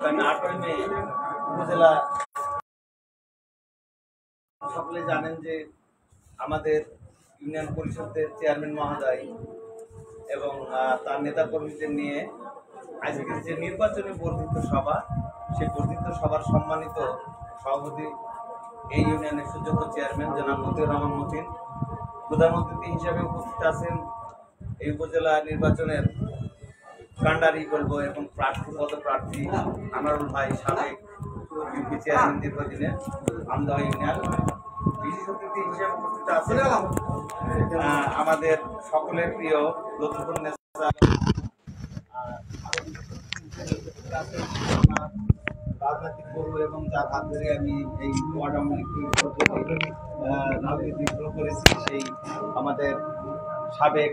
8ই মে উপজেলা সকলে জানেন যে আমাদের ইউনিয়ন পরিষদের চেয়ারম্যান মহোদয় এবং তার নেতা কর্মীদের নিয়ে আজকের যে নির্বাচনী বর্ধিত সভা, সেই বর্ধিত সভার সম্মানিত সভাপতি এই ইউনিয়নের সুযোগ্য চেয়ারম্যান জনাব মতিউর রহমান মতিন, প্রধান অতিথি হিসেবে উপস্থিত আছেন এই উপজেলা নির্বাচনের কান্ডারি বলবো এবং পদপ্রার্থী আনারুল ভাই, সাবেক ইউপি চেয়ারম্যান দীর্ঘদিনের আমদা ইউনিয়ন। বিশেষ অতিথি হিসেবে উপস্থিত আছেন আমাদের সকলের প্রিয় লতিফুল নেতা, রাজনৈতিক গরু এবং যার হাত ধরে আমি এই ওয়ার্ড রাজনীতি শুরু করেছি, সেই আমাদের সাবেক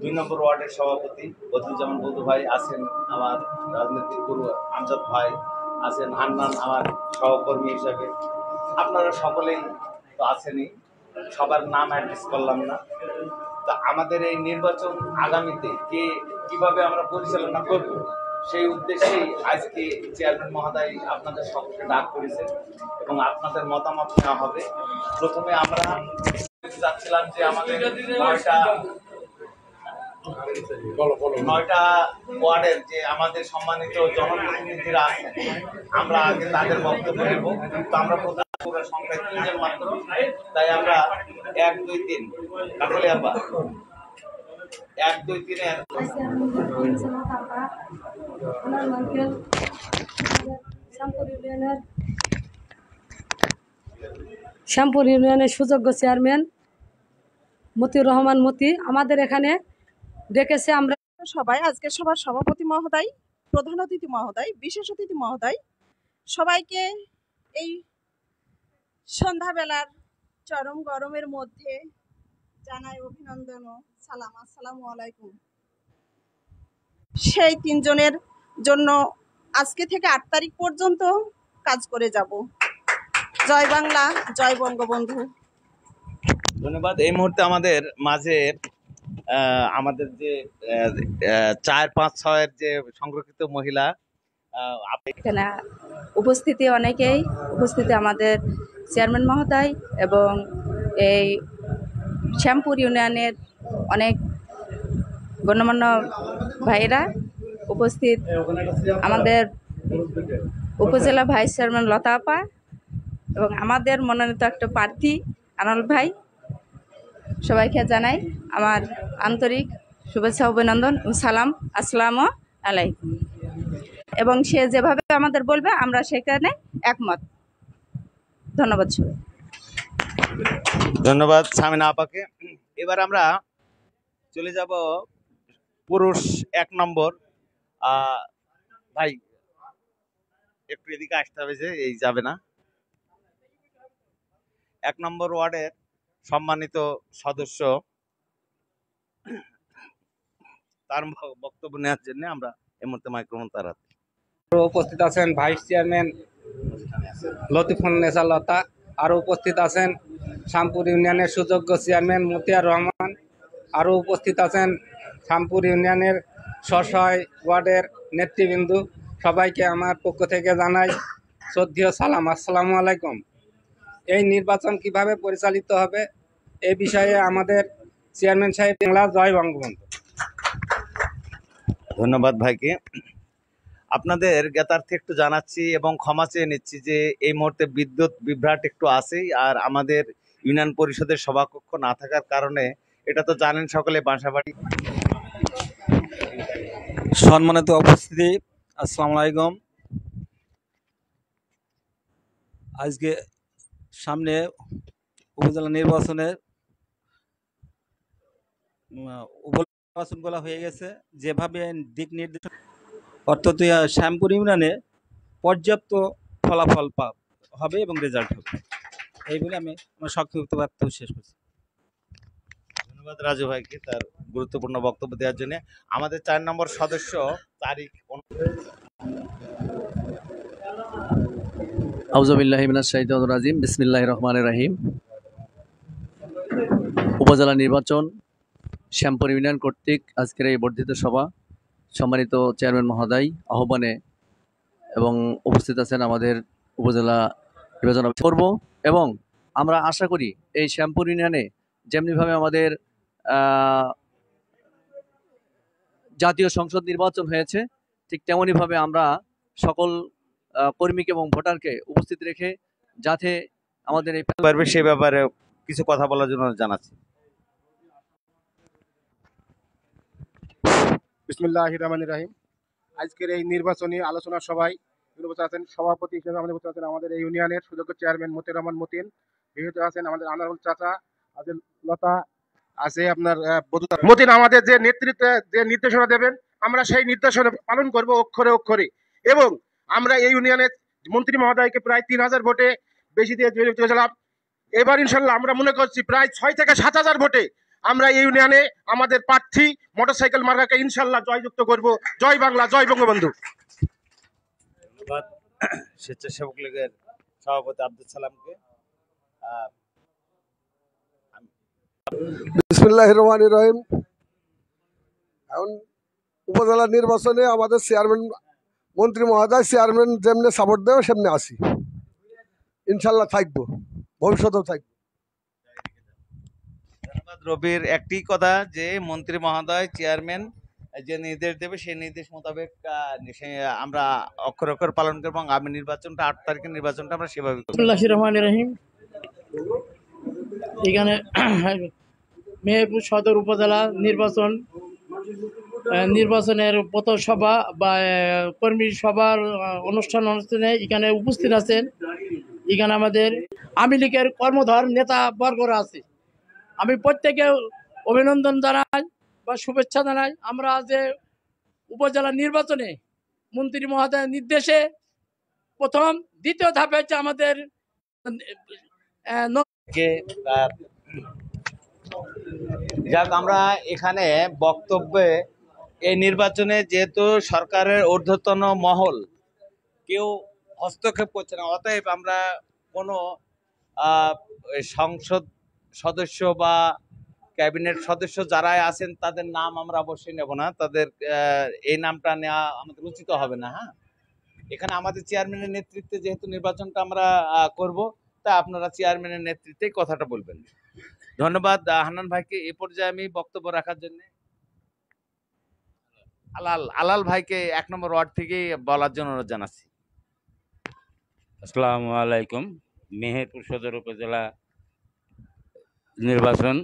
2 নম্বর ওয়ার্ডের সভাপতি বদরুজ্জামান বৌদু ভাই আছেন, আমার রাজনৈতিক গুরু আমজাদ ভাই আছেন, হান্নান আমার সহকর্মী হিসাবে, আপনারা সকলেই তো আছেনই, সবার নাম অ্যাড্রেস করলাম না। তো আমাদের এই নির্বাচন আগামীতে কিভাবে আমরা পরিচালনা করব, সেই উদ্দেশ্যেই আজকে চেয়ারম্যান মহোদয় আপনাদের সকলকে ডাক করেছেন এবং আপনাদের মতামত নেওয়া হবে। প্রথমে আমরা চাচ্ছিলাম যে আমাদের 9টা ওয়ার্ডের যে আমাদের সম্মানিত জনপ্রতিনিধিরা আছেন, আমরা আগে তাদের বক্তব্য নেব। তো আমরা প্রধান সংখ্যায় 3 জন মাত্র, তাই আমরা 1, 2, 3 কাকলে আব্বা 1, 2, 3 এর শ্যামপুর ইউনিয়নের সুযোগ্য চেয়ারম্যান মতিউর রহমান মতি আমাদের এখানে ডেকেছে। আমরা সবাই আজকে সবার সভাপতি মহোদয়, প্রধান অতিথি মহোদয়, বিশেষ অতিথি মহোদয়, সবাইকে এই সন্ধ্যাবেলার চরম গরমের মধ্যে জানাই অভিনন্দন ও সালাম। আসসালামু আলাইকুম। সেই 3 জনের জন্য আজকে থেকে 8 তারিখ পর্যন্ত কাজ করে যাব। জয় বাংলা, জয় বঙ্গবন্ধু। ধন্যবাদ। এই মুহূর্তে আমাদের মাঝে আমাদের যে 4, 5, 6 যে সংরক্ষিত মহিলা এখানে উপস্থিতি অনেকেই উপস্থিতি, আমাদের চেয়ারম্যান মহোদয় এবং এই শ্যামপুর ইউনিয়নের অনেক গণ্যমান্য ভাইয়েরা উপস্থিত, আমাদের উপজেলা ভাইস চেয়ারম্যান লতা আপা এবং আমাদের মনোনীত একটা প্রার্থী আনারুল ভাই, সবাইকে জানাই আমার আন্তরিক শুভেচ্ছা, অভিনন্দন ও সালাম। আসসালামু আলাইকুম। এবং সে যেভাবে আমাদের বলবে আমরা সেখানে একমত। ধন্যবাদ সবাই। ধন্যবাদ সামিনা আপাকে। এবার আমরা চলে যাব পুরুষ 1 নম্বর। ভাই একটু এদিকে আসতে হবে, যে এই যাবে না। 1 নম্বর ওয়ার্ডের সম্মানিত সদস্য, তার বক্তব্য নেওয়ার জন্য আমরা এই মুহূর্তে মাইক্রোফোন তার হাতে। উপস্থিত আছেন ভাইস চেয়ারম্যান লতিফুল নেসা লতা, আরও উপস্থিত আছেন শ্যামপুর ইউনিয়নের সুযোগ্য চেয়ারম্যান মতিউর রহমান, আরও উপস্থিত আছেন শ্যামপুর ইউনিয়নের স্ব-সহায় ওয়ার্ডের নেতৃবৃন্দু। সবাইকে আমার পক্ষ থেকে জানাই শ্রদ্ধেয় সালাম। আসসালামু আলাইকুম। এই নির্বাচন কিভাবে পরিচালিত হবে এই বিষয়ে আমাদের চেয়ারম্যান সাহেব, বাংলা জয় বঙ্গবন্ধু। ধন্যবাদ ভাইকে। আপনাদের জ্ঞাতার্থে একটু জানাচ্ছি এবং ক্ষমা চেয়ে নিচ্ছি যে এই মুহূর্তে বিদ্যুৎ বিভ্রাট একটু আছেই, আর আমাদের ইউনিয়ন পরিষদের সভাকক্ষ না থাকার কারণে, এটা তো জানেন সকলে, বাসাবাড়ি। সম্মানিত উপস্থিতি, আসসালামু আলাইকুম। আজকে সামনে উপজেলা নির্বাচনের নির্বাচনগুলো হয়ে গেছে, যেভাবে দিক নির্দেশনা, অর্থাৎ শ্যামপুর ইউনিয়নে পর্যাপ্ত ফলাফল হবে এবং রেজাল্ট হবে, এই বলে আমি আমার সংক্ষিপ্ত বক্তব্য শেষ করছি। ধন্যবাদ রাজু ভাইকে তার গুরুত্বপূর্ণ বক্তব্য দেওয়ার জন্য। আমাদের 4 নম্বর সদস্য তারিক। আউযুবিল্লাহি মিনাশ শাইতানির রাজিম, বিসমিল্লাহির রহমানির রহিম। উপজেলা নির্বাচন শ্যামপুর ইউনিয়ন কর্তৃক আজকের এই বর্ধিত সভা সম্মানিত চেয়ারম্যান মহোদয় আহ্বানে এবং উপস্থিত আছেন আমাদের উপজেলা নির্বাচন অফিসার করব। এবং আমরা আশা করি এই শ্যামপুর ইউনিয়নে যেমনিভাবে আমাদের জাতীয় সংসদ নির্বাচন হয়েছে, ঠিক তেমনইভাবে আমরা সকল কর্মীকে এবং ভোটারকে উপস্থিত রেখে যাতে আমাদের এই পারবে সে ব্যাপারে কিছু কথা বলার জন্য জানাচ্ছি। বিসমিল্লাহির রহমানির রহিম। আজকের এই নির্বাচনী আলোচনা সভায় আছেন সভাপতি হিসেবে আমাদের উপস্থিত আছেন আমাদের এই ইউনিয়নের সুযোগ্য চেয়ারম্যান মতিউর রহমান মতিন, বিহিত আছেন আমাদের আনারুল চাচা, আছে লতা, আছে আপনার মতিন। আমাদের যে নেতৃত্বে যে নির্দেশনা দেবেন আমরা সেই নির্দেশনা পালন করব অক্ষরে অক্ষরে। এবং আমরা এই ইউনিয়নের মন্ত্রী মহোদয়কে প্রায় 3000 ভোটে বেশি দিয়ে জয়যুক্ত করেছিলাম। এবার ইনশাল্লাহ আমরা মনে করছি প্রায় 6 থেকে 7000 ভোটে আমরা এই ইউনিয়নে আমাদের প্রার্থী মোটরসাইকেল মার্কাকে ইনশাল্লাহ জয়যুক্ত করব। জয় বাংলা, জয় বঙ্গবন্ধু। ধন্যবাদ স্বেচ্ছাসেবক লীগের সভাপতি আব্দুল সালামকে। বিসমিল্লাহির রহমানির রহিম। এখন উপজেলা নির্বাচনে আমাদের চেয়ারম্যান মন্ত্রী মহোদয় চেয়ারম্যান যেমনি সাপোর্ট দেবে সেমনি আসি, ইনশাল্লাহ থাকবো, ভবিষ্যতেও থাকবো। ধন্যবাদ রবির। একটি কথা যে মন্ত্রী মহোদয় চেয়ারম্যান যে নির্দেশ দেবে সেই নির্দেশ মোতাবেক আমরা অক্ষর অক্ষর পালন করবো এবং আগামী নির্বাচনটা 8 তারিখের নির্বাচনটা আমরা সেভাবে করব। বিসমিল্লাহির রহমানির রহিম। এখানে মেহেরপুর সদর উপজেলা নির্বাচনের পথসভা বা কর্মী সভার অনুষ্ঠানে এখানে উপস্থিত আছেন। এখানে আমাদের আওয়ামী লীগের কর্মধর নেতা বর্গরা আছে। আমি প্রত্যেকে অভিনন্দন জানাই বা শুভেচ্ছা জানাই। আমরা যে উপজেলা নির্বাচনে মন্ত্রী মহোদয়ের নির্দেশে প্রথম দ্বিতীয় ধাপে হচ্ছে আমাদের যাক, আমরা এখানে বক্তব্যে এই নির্বাচনে যেহেতু সরকারের ঊর্ধ্বতন মহল কেউ হস্তক্ষেপ করছে না, অতএব আমরা কোনো সংসদ সদস্য বা ক্যাবিনেট সদস্য যারা আছেন তাদের নাম আমরা অবশ্যই নেব না, তাদের এই নামটা নেওয়া আমাদের উচিত হবে না। হ্যাঁ, এখানে আমাদের চেয়ারম্যানের নেতৃত্বে যেহেতু নির্বাচনটা আমরা করব, তা আপনারা চেয়ারম্যানের নেতৃত্বে কথাটা বলবেন। ধন্যবাদ হান্নান ভাইকে। এ পর্যায়ে আমি বক্তব্য রাখার জন্য আলাল ভাইকে 1 নম্বর ওয়ার্ড থেকে বলার জন্য অনুরোধ জানাচ্ছি। আসসালামু আলাইকুম। মেহেরপুর সদর উপজেলা নির্বাচন,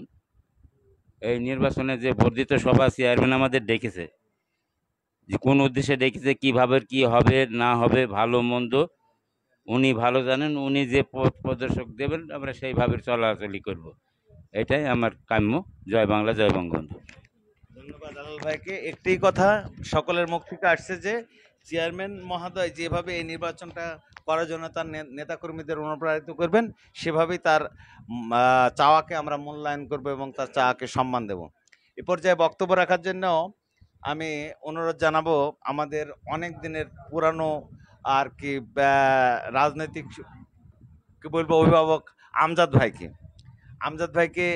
এই নির্বাচনে যে বর্ধিত সভা চেয়ারম্যান আমাদের ডেকেছে, যে কোন উদ্দেশ্যে ডেকেছে, কিভাবে কি হবে না হবে, ভালো মন্দ উনি ভালো জানেন। উনি যে পথ প্রদর্শক দেবেন আমরা সেইভাবে চলাচলি করব, এটাই আমার কাম্য। জয় বাংলা, জয় বঙ্গবন্ধু। ধন্যবাদ আলাল ভাইকে। একটি কথা সকলের মুখ থেকে আসছে যে চেয়ারম্যান মহোদয় যেভাবে এই নির্বাচনটা করার জন্য তার নেতাকর্মীদের অনুপ্রাণিত করবেন, সেভাবেই তার চাওয়াকে আমরা মূল্যায়ন করব এবং তার চাওয়াকে সম্মান দেব। এ পর্যায়ে বক্তব্য রাখার জন্য আমি অনুরোধ জানাবো আমাদের অনেক দিনের পুরানো আর কি রাজনৈতিক কি বলবো অভিভাবক আমজাদ ভাইকে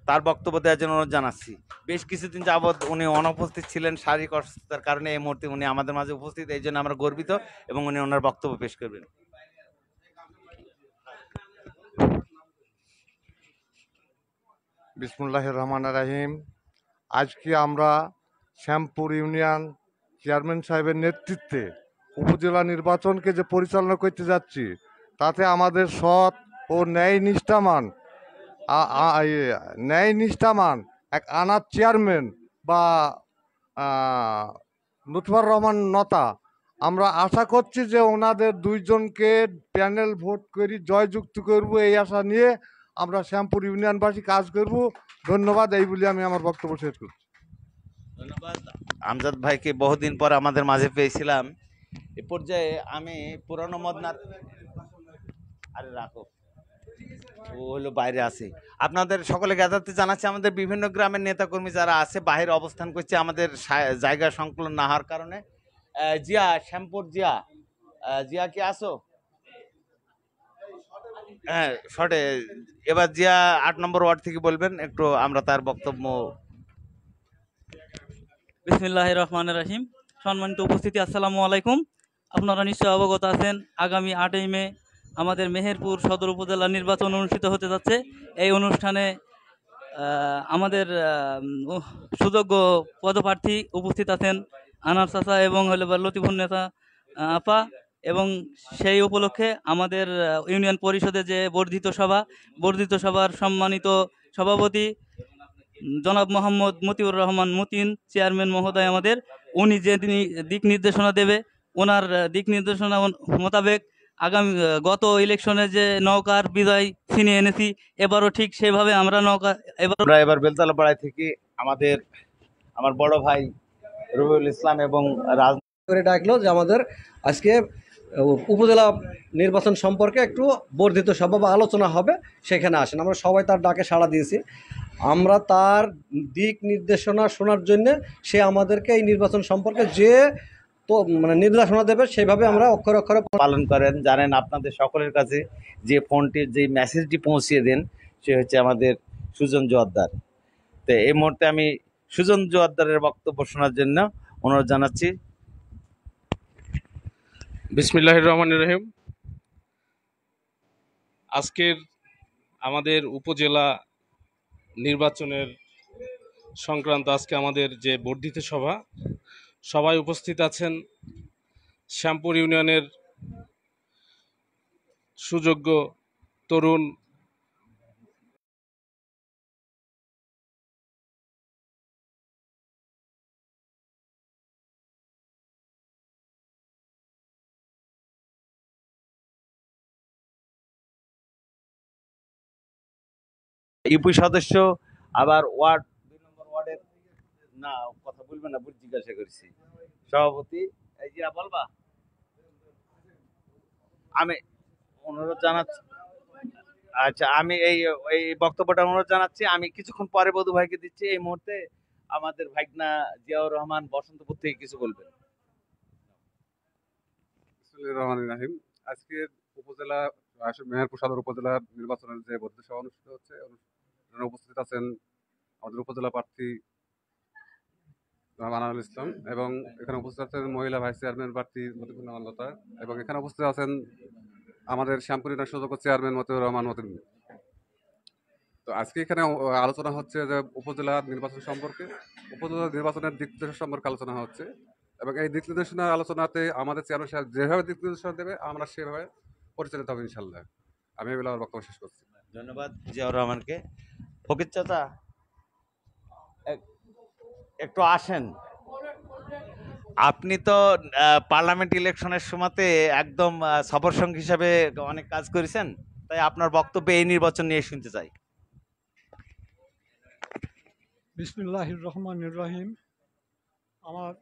তার বক্তব্য দেওয়ার জন্য অনুরোধ জানাচ্ছি। বেশ কিছুদিন যাবৎ উনি অনুপস্থিত ছিলেন শারীরিক অসুস্থতার কারণে। এই মুহূর্তে উনি আমাদের মাঝে উপস্থিত, এই জন্য আমরা গর্বিত এবং উনি ওনার বক্তব্য পেশ করবেন। বিসমুল্লাহির রহমানির রহিম। আজকে আমরা শ্যামপুর ইউনিয়ন চেয়ারম্যান সাহেবের নেতৃত্বে উপজেলা নির্বাচনকে যে পরিচালনা করতে যাচ্ছি, তাতে আমাদের সৎ ও ন্যায়নিষ্ঠামান এক আনার চেয়ারম্যান বা লুৎফর রহমান নতা, আমরা আশা করছি যে ওনাদের 2 জনকে প্যানেল ভোট করে জয়যুক্ত করব। এই আশা নিয়ে আমরা শ্যামপুর ইউনিয়নবাসী কাজ করব। ধন্যবাদ। এই বলে আমি আমার বক্তব্য শেষ করছি। ধন্যবাদ আমজাদ ভাইকে, বহুদিন পর আমাদের মাঝে পেয়েছিলাম। এ পর্যায়ে আমি পুরানো মদনার রাখো, ও হলো বাইরে আছে। আপনাদের সকলে জ্ঞাতার্থে জানাচ্ছি আমাদের বিভিন্ন গ্রামের নেতাকর্মী যারা আছে বাইরে অবস্থান করছে আমাদের জায়গা সংকুলন না হওয়ার কারণে। জিয়া, শ্যামপুর জিয়া কি আসো? হ্যাঁ, শর্টে এবার জিয়া 8 নম্বর ওয়ার্ড থেকে বলবেন, একটু আমরা তার বক্তব্য। বিসমিল্লাহির রহমানির রহিম। সম্মানিত উপস্থিতি, আসসালামু আলাইকুম। আপনারা নিশ্চয় অবগত আছেন, আগামী 8ই মে আমাদের মেহেরপুর সদর উপজেলা নির্বাচন অনুষ্ঠিত হতে যাচ্ছে। এই অনুষ্ঠানে আমাদের সুযোগ্য পদপ্রার্থী উপস্থিত আছেন আনার চাচা এবং লতিফুন্নেসা আপা, এবং সেই উপলক্ষে আমাদের ইউনিয়ন পরিষদে যে বর্ধিত সভার সম্মানিত সভাপতি জনাব মোহাম্মদ মতিউর রহমান মতিন চেয়ারম্যান মহোদয় আমাদের, উনি যে দিক নির্দেশনা দেবে, ওনার দিক নির্দেশনা মোতাবেক আগামী গত ইলেকশনে যে নৌকার বিজয় ছিনিয়ে এনেছি, এবারও ঠিক সেভাবে আমরা এবার বেলতলা পাড়ায় থেকে আমার বড় ভাই রবিউল ইসলাম এবং করে ডাকলো যে আমাদের আজকে উপজেলা নির্বাচন সম্পর্কে একটু বর্ধিত সভা বা আলোচনা হবে, সেখানে আসেন। আমরা সবাই তার ডাকে সাড়া দিয়েছি। আমরা তার দিক নির্দেশনা শোনার জন্য সে আমাদেরকে এই নির্বাচন সম্পর্কে যে নির্দেশনা দেবে সেইভাবে আমরা অক্ষরে অক্ষরে পালন করেন। জানেন, আপনাদের সকলের কাছে যে ফোনটির যে মেসেজটি পৌঁছিয়ে দেন সে হচ্ছে আমাদের সুজন জোয়ারদার। তো এই মুহূর্তে আমি সুজন জোয়ারদারের বক্তব্য শোনার জন্য অনুরোধ জানাচ্ছি। বিসমিল্লাহির রহমানির রহিম। আজকের আমাদের উপজেলা নির্বাচনের সংক্রান্ত আজকে আমাদের যে বর্ধিত সভায় উপস্থিত আছেন শ্যামপুর ইউনিয়নের সুযোগ্য তরুণ ইউপি সদস্য, আবার ওয়ার্ড 2 নম্বর ওয়ার্ডের না কথা বলবেন না, জিজ্ঞাসা করছি, সভাপতি এই যে বলবা, আমি অনুরোধ জানাচ্ছি। আচ্ছা, আমি এই বক্তব্যটা অনুরোধ জানাচ্ছি। আমি কিছুক্ষণ পরে বধু ভাইকে দিচ্ছি। এই মুহূর্তে আমাদের ভাইগনা জিয়াউর রহমান বসন্তপুর থেকে কিছু বলবেন। বিসমিল্লাহির রহমানির রহিম। আজকের উপজেলা মেহেরপুর সদর উপজেলা নির্বাচনের যে বর্ধিত সভা অনুষ্ঠিত হচ্ছে, উপস্থিত আছেন আমাদের উপজেলা প্রার্থী আনারুল ইসলাম, এবং এখানে উপস্থিত আছেন মহিলা ভাইস চেয়ারম্যান প্রার্থী লতিফুন্নেসা লতা, এবং এখানে উপস্থিত আছেন আমাদের শ্যামপুর ইউনিয়ন সুযোগ্য চেয়ারম্যান মতিউর রহমান মতিন। তো আজকে এখানে আলোচনা হচ্ছে যে উপজেলা নির্বাচন সম্পর্কে, উপজেলা নির্বাচনের দিক নির্দেশনা সম্পর্কে আলোচনা হচ্ছে, এবং এই দিক নির্দেশনার আলোচনাতে আমাদের চেয়ারম্যান সাহেব যেভাবে দিক নির্দেশনা দেবে আমরা সেভাবে পরিচালিত হবে ইনশাল্লাহ। আমি এগুলো আমার বক্তব্য শেষ করছি। ধন্যবাদ জিয়াউর রহমানকে। ফকির চাচা একটু আসেন। আপনি তো পার্লামেন্ট ইলেকশনের সময়তে একদম সফর সঙ্গী হিসাবে অনেক কাজ করেছেন, তাই আপনার বক্তব্য এই নির্বাচন নিয়ে শুনতে চাই। বিসমিল্লাহির রহমানির রহিম। আমার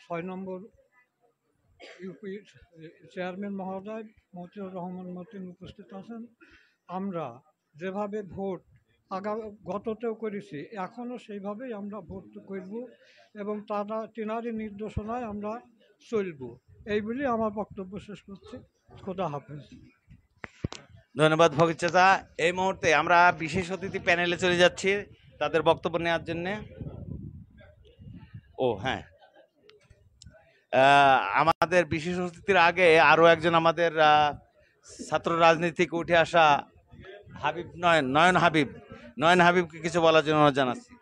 6 নম্বর ইউপি চেয়ারম্যান মহোদয় মতিউর রহমান মতিন উপস্থিত আছেন। আমরা যেভাবে ভোট গততেও করেছি, এখনও সেইভাবেই আমরা ভোট করব এবং তেনারই নির্দেশনায় আমরা চলব, এই বলে আমার বক্তব্য শেষ করছি। খোদা হাফেজ। ধন্যবাদ ফকির চাচা। এই মুহূর্তে আমরা বিশেষ অতিথি প্যানেলে চলে যাচ্ছি তাদের বক্তব্য নেওয়ার জন্য। হ্যাঁ, আমাদের বিশেষ অতিথির আগে আরও একজন আমাদের ছাত্র রাজনীতি থেকে উঠে আসা নয়ন হাবিবকে কিছু বলার জন্য জানাচ্ছি।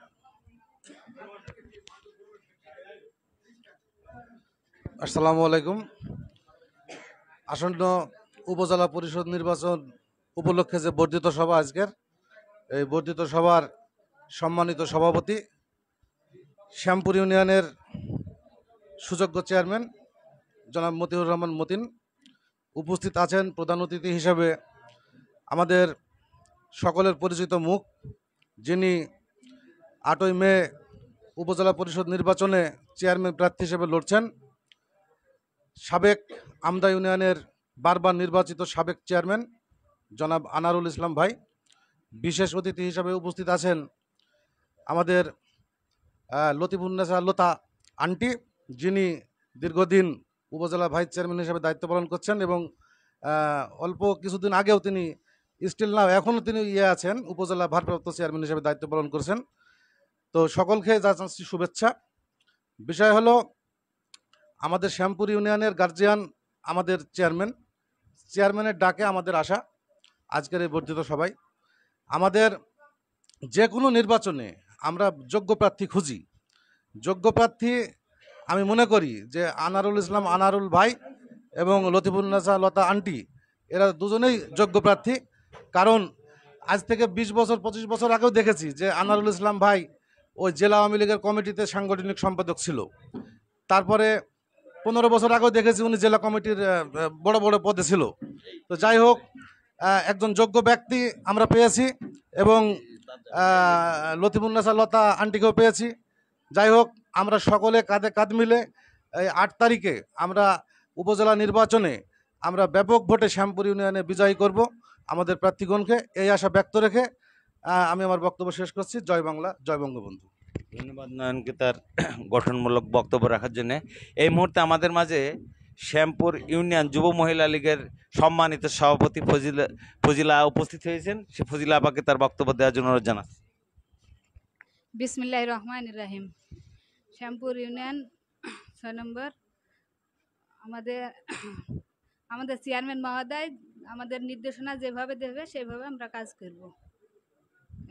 আসসালামু আলাইকুম। আসন্ন উপজেলা পরিষদ নির্বাচন উপলক্ষে যে বর্ধিত সভা আজকের, এই বর্ধিত সভার সম্মানিত সভাপতি শ্যামপুর ইউনিয়নের সুযোগ্য চেয়ারম্যান জনাব মতিউর রহমান মতিন, উপস্থিত আছেন প্রধান অতিথি হিসাবে আমাদের সকলের পরিচিত মুখ, যিনি 8ই মে উপজেলা পরিষদ নির্বাচনে চেয়ারম্যান প্রার্থী হিসেবে লড়ছেন, সাবেক আমদা ইউনিয়নের বারবার নির্বাচিত সাবেক চেয়ারম্যান জনাব আনারুল ইসলাম ভাই। বিশেষ অতিথি হিসাবে উপস্থিত আছেন আমাদের লতিফুন্নেসা লতা আন্টি, যিনি দীর্ঘদিন উপজেলা ভাইস চেয়ারম্যান হিসেবে দায়িত্ব পালন করছেন, এবং অল্প কিছুদিন আগেও তিনি এখনও তিনি আছেন উপজেলা ভারপ্রাপ্ত চেয়ারম্যান হিসেবে দায়িত্ব পালন করছেন। তো সকলকে জানাচ্ছি শুভেচ্ছা। বিষয় হলো আমাদের শ্যামপুর ইউনিয়নের গার্জিয়ান আমাদের চেয়ারম্যানের ডাকে আমাদের আসা আজকের এই বর্ধিত সভায়। আমাদের যে কোনো নির্বাচনে আমরা যোগ্য প্রার্থী খুঁজি। যোগ্য প্রার্থী আমি মনে করি যে আনারুল ইসলাম আনারুল ভাই এবং লতিফুন্নেসা লতা আন্টি এরা দুজনেই যোগ্য প্রার্থী। কারণ আজ থেকে 20 বছর 25 বছর আগেও দেখেছি যে আনারুল ইসলাম ভাই ওই জেলা আওয়ামী লীগের কমিটিতে সাংগঠনিক সম্পাদক ছিল। তারপরে 15 বছর আগেও দেখেছি উনি জেলা কমিটির বড় বড় পদে ছিল। তো যাই হোক, একজন যোগ্য ব্যক্তি আমরা পেয়েছি এবং লতিফুন্নেসা লতা আন্টিকেও পেয়েছি। যাই হোক, আমরা সকলে কাঁধে কাঁধ মিলে এই 8 তারিখে আমরা উপজেলা নির্বাচনে আমরা ব্যাপক ভোটে শ্যামপুর ইউনিয়নে বিজয়ী করব আমাদের প্রার্থীগণকে। এই আশা ব্যক্ত রেখে আমি আমার বক্তব্য শেষ করছি। জয় বাংলা, জয় বঙ্গবন্ধু। ধন্যবাদ নয়নকে তার গঠনমূলক বক্তব্য রাখার জন্য। এই মুহূর্তে আমাদের মাঝে শ্যামপুর ইউনিয়ন যুব মহিলা লীগের সম্মানিত সভাপতি ফজিলা উপস্থিত হয়েছেন। সে ফজিলা আপাকে তার বক্তব্য দেওয়ার জন্য অনুরোধ জানাচ্ছি। বিসমিল্লাহির রহমানির রহিম। শ্যামপুর ইউনিয়ন 6 নম্বর আমাদের চেয়ারম্যান মহোদয় আমাদের নির্দেশনা যেভাবে দেবে সেভাবে আমরা কাজ করব,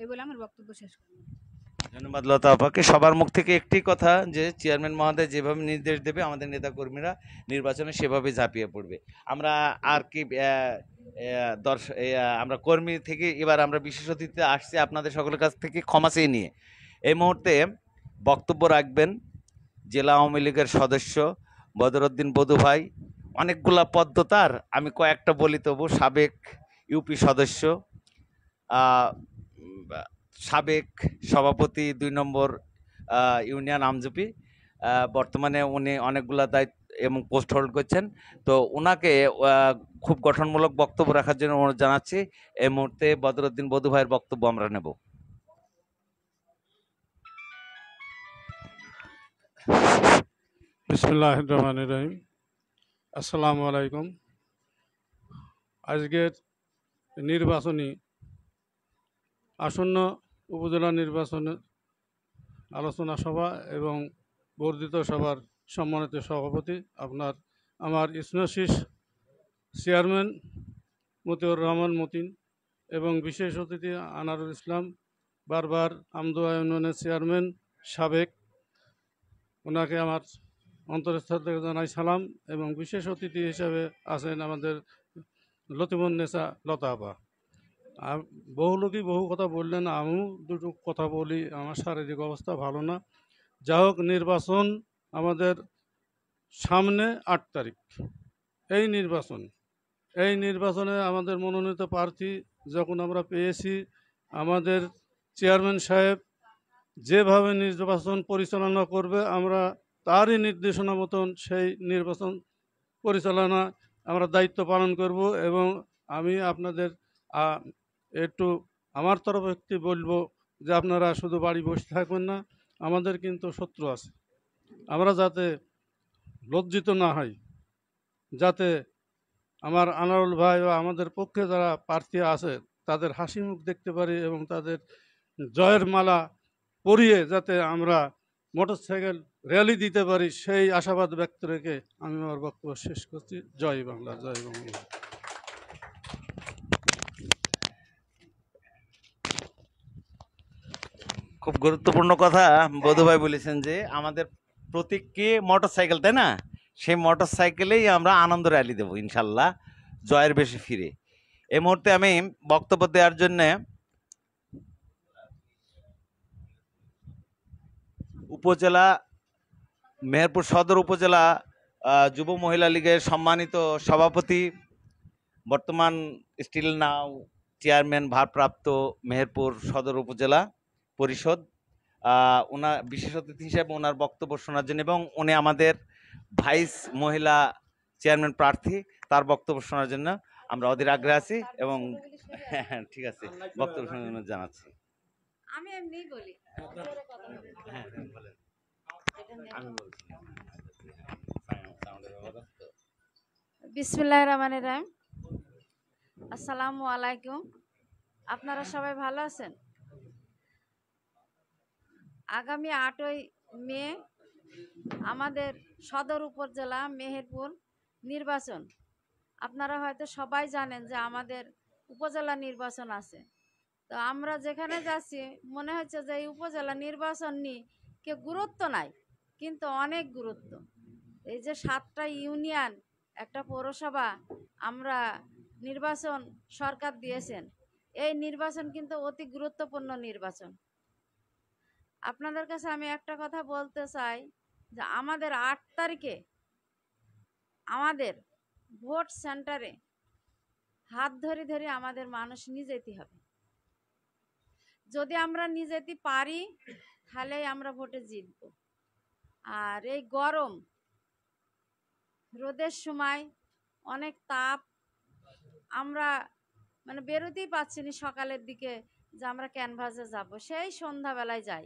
এই বলে আমার বক্তব্য শেষ করব। ধন্যবাদ লতা আপাকে। সবার মুখ থেকে একটি কথা যে চেয়ারম্যান মহোদয় যেভাবে নির্দেশ দেবে আমাদের নেতাকর্মীরা নির্বাচনে সেভাবে ঝাঁপিয়ে পড়বে। আমরা আর কি আমরা কর্মী থেকে এবার আমরা বিশেষ অতিথিতে আসছি আপনাদের সকলের কাছ থেকে ক্ষমা চেয়ে নিয়ে। এই মুহূর্তে বক্তব্য রাখবেন জেলা আওয়ামী লীগের সদস্য বদরউদ্দিন বদু ভাই। অনেকগুলা পদ্মতার আমি কয়েকটা বলি তবু। সাবেক ইউপি সদস্য, সাবেক সভাপতি 2 নম্বর ইউনিয়ন আমজুপি, বর্তমানে উনি অনেকগুলা দায়িত্ব এবং পোস্ট হোল্ড করছেন। তো ওনাকে খুব গঠনমূলক বক্তব্য রাখার জন্য অনুরোধ জানাচ্ছি। এই মুহূর্তে বদরউদ্দিন বদু ভাইয়ের বক্তব্য আমরা নেব। বিসমিল্লাহির রহমানির রহিম। আসসালামু আলাইকুম। আজকের নির্বাচনী আসন্ন উপজেলা নির্বাচনের আলোচনা সভা এবং বর্ধিত সভার সম্মানিত সভাপতি আমার স্নেহশীষ চেয়ারম্যান মতিউর রহমান মতিন এবং বিশেষ অতিথি আনারুল ইসলাম বারবার আমদোয়া ইউনিয়নের চেয়ারম্যান সাবেক, ওনাকে আমার অন্তরস্থল থেকে জানাই সালাম। এবং বিশেষ অতিথি হিসাবে আছেন আমাদের লতিফুন্নেসা লতা আপা। বহু লোকই বহু কথা বললেন, আমিও দুটো কথা বলি। আমার শারীরিক অবস্থা ভালো না। যা হোক, নির্বাচন আমাদের সামনে 8 তারিখ। এই নির্বাচনে আমাদের মনোনীত প্রার্থী যখন আমরা পেয়েছি, আমাদের চেয়ারম্যান সাহেব যেভাবে নির্বাচন পরিচালনা করবে আমরা তারই নির্দেশনা মতন সেই নির্বাচন পরিচালনা আমরা দায়িত্ব পালন করব। এবং আমি আপনাদের একটু আমার তরফ থেকে বলবো যে আপনারা শুধু বাড়ি বসে থাকবেন না, আমাদের কিন্তু শত্রু আছে। আমরা যাতে লজ্জিত না হই, যাতে আমার আনারুল ভাই বা আমাদের পক্ষে যারা প্রার্থী আছে তাদের হাসি মুখ দেখতে পারি এবং তাদের জয়ের মালা পরিয়ে যাতে আমরা মোটরসাইকেল র্যালি দিতে পারি, সেই আশাবাদ ব্যক্ত রেখে আমি আমার বক্তব্য শেষ করছি। জয় বাংলা, জয় বাংলা। খুব গুরুত্বপূর্ণ কথা বধু ভাই বলেছেন যে আমাদের প্রতীককে মোটরসাইকেল, তাই না? সেই মোটরসাইকেলেই আমরা আনন্দ র্যালি দেবো ইনশাল্লাহ, জয়ের বেশি ফিরে। এই মুহূর্তে আমি বক্তব্য দেওয়ার জন্যে উপজেলা মেহেরপুর সদর উপজেলা যুব মহিলা লীগের সম্মানিত সভাপতি, বর্তমান স্টিল নাও চেয়ারম্যান ভারপ্রাপ্ত মেহেরপুর সদর উপজেলা পরিষদ, ওনার বিশেষ অতিথি হিসেবে ওনার বক্তব্য শোনার জন্য এবং উনি আমাদের ভাইস মহিলা চেয়ারম্যান প্রার্থী, তার বক্তব্য শোনার জন্য আমরা অধীর আগ্রহে আছি। এবং হ্যাঁ, ঠিক আছে, বক্তব্য শোনার জন্য জানাচ্ছি। আমি এমনিই বলি। বিসমিল্লাহির রহমানির রহিম। আসসালামু আলাইকুম। আপনারা সবাই ভালো আছেন? আগামী 8ই মে আমাদের সদর উপজেলা মেহেরপুর নির্বাচন। আপনারা হয়তো সবাই জানেন যে আমাদের উপজেলা নির্বাচন আছে। তো আমরা যেখানে যাচ্ছি মনে হচ্ছে যে এই উপজেলা নির্বাচন নিয়ে কেউ গুরুত্ব নাই, কিন্তু অনেক গুরুত্ব। এই যে 7টা ইউনিয়ন, একটা পৌরসভা আমরা নির্বাচন সরকার দিয়েছেন, এই নির্বাচন কিন্তু অতি গুরুত্বপূর্ণ নির্বাচন। আপনাদের কাছে আমি একটা কথা বলতে চাই যে আমাদের 8 তারিখে আমাদের ভোট সেন্টারে হাত ধরে ধরে আমাদের মানুষ নিয়ে যেতে হবে। যদি আমরা নিয়ে যেতে পারি তাহলেই আমরা ভোটে জিতব। আর এই গরম রোদের সময় অনেক তাপ, আমরা মানে বেরোতেই পাচ্ছি না সকালের দিকে যে আমরা ক্যানভাসে যাব, সেই সন্ধ্যাবেলায় যাই।